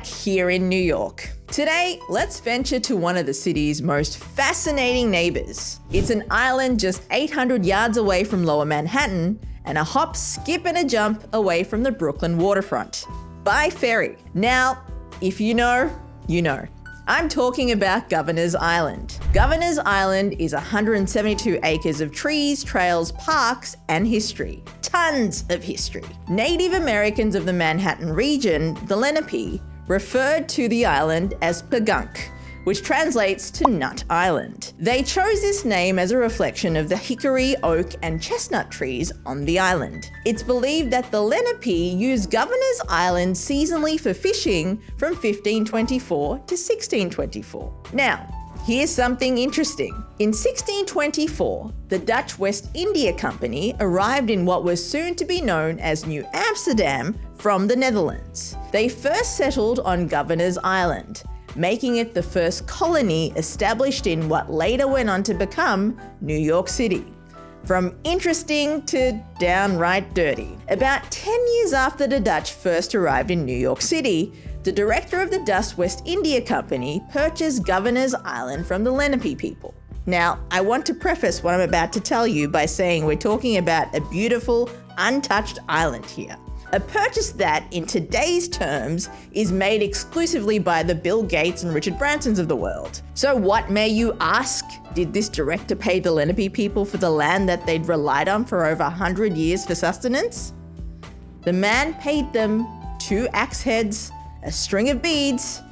here in New York. Today, let's venture to one of the city's most fascinating neighbors. It's an island just 800 yards away from Lower Manhattan and a hop, skip and a jump away from the Brooklyn waterfront. By ferry. Now, if you know, you know. I'm talking about Governor's Island. Governor's Island is 172 acres of trees, trails, parks, and history. Tons of history. Native Americans of the Manhattan region, the Lenape, referred to the island as Pagunk, which translates to Nut Island. They chose this name as a reflection of the hickory, oak, and chestnut trees on the island. It's believed that the Lenape used Governor's Island seasonally for fishing from 1524 to 1624. Now, here's something interesting. In 1624, the Dutch West India Company arrived in what was soon to be known as New Amsterdam from the Netherlands. They first settled on Governor's Island, making it the first colony established in what later went on to become New York City. From interesting to downright dirty. About 10 years after the Dutch first arrived in New York City, the director of the Dutch West India Company purchased Governor's Island from the Lenape people. Now, I want to preface what I'm about to tell you by saying we're talking about a beautiful, untouched island here. A purchase that, in today's terms, is made exclusively by the Bill Gates and Richard Bransons of the world. So what, may you ask? Did this director pay the Lenape people for the land that they'd relied on for over 100 years for sustenance? The man paid them 2 axe heads, a string of beads,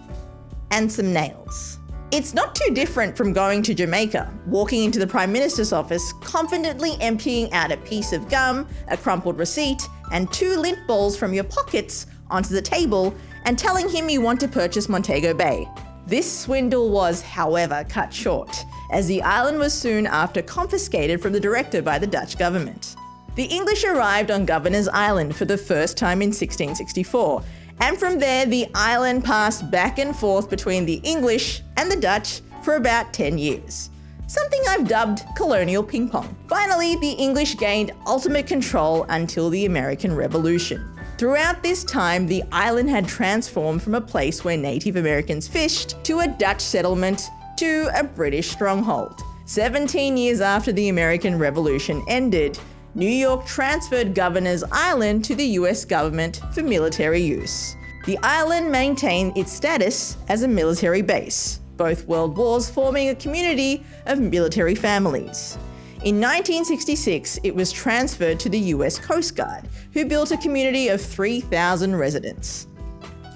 and some nails. It's not too different from going to Jamaica, walking into the Prime Minister's office, confidently emptying out a piece of gum, a crumpled receipt, and 2 lint balls from your pockets onto the table and telling him you want to purchase Montego Bay. This swindle was, however, cut short, as the island was soon after confiscated from the director by the Dutch government. The English arrived on Governor's Island for the first time in 1664, and from there the island passed back and forth between the English and the Dutch for about 10 years. Something I've dubbed colonial ping pong. Finally, the English gained ultimate control until the American Revolution. Throughout this time, the island had transformed from a place where Native Americans fished to a Dutch settlement to a British stronghold. 17 years after the American Revolution ended, New York transferred Governor's Island to the US government for military use. The island maintained its status as a military base, both world wars forming a community of military families. In 1966, it was transferred to the US Coast Guard, who built a community of 3,000 residents.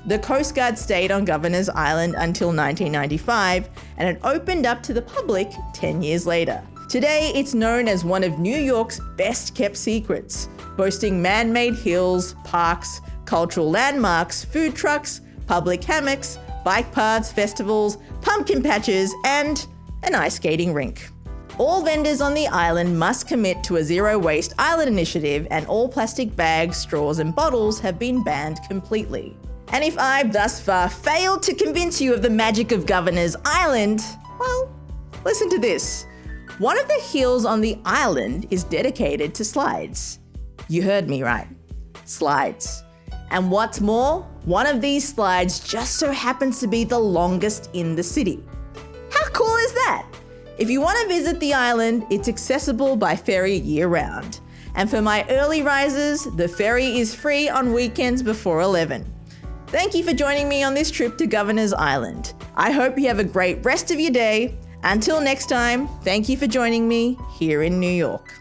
The Coast Guard stayed on Governor's Island until 1995, and it opened up to the public 10 years later. Today, it's known as one of New York's best-kept secrets, boasting man-made hills, parks, cultural landmarks, food trucks, public hammocks, bike paths, festivals, pumpkin patches, and an ice skating rink. All vendors on the island must commit to a zero-waste island initiative, and all plastic bags, straws, and bottles have been banned completely. And if I've thus far failed to convince you of the magic of Governor's Island, well, listen to this. One of the hills on the island is dedicated to slides. You heard me right. Slides. And what's more, one of these slides just so happens to be the longest in the city. How cool is that? If you want to visit the island, it's accessible by ferry year-round. And for my early risers, the ferry is free on weekends before 11. Thank you for joining me on this trip to Governor's Island. I hope you have a great rest of your day. Until next time, thank you for joining me here in New York.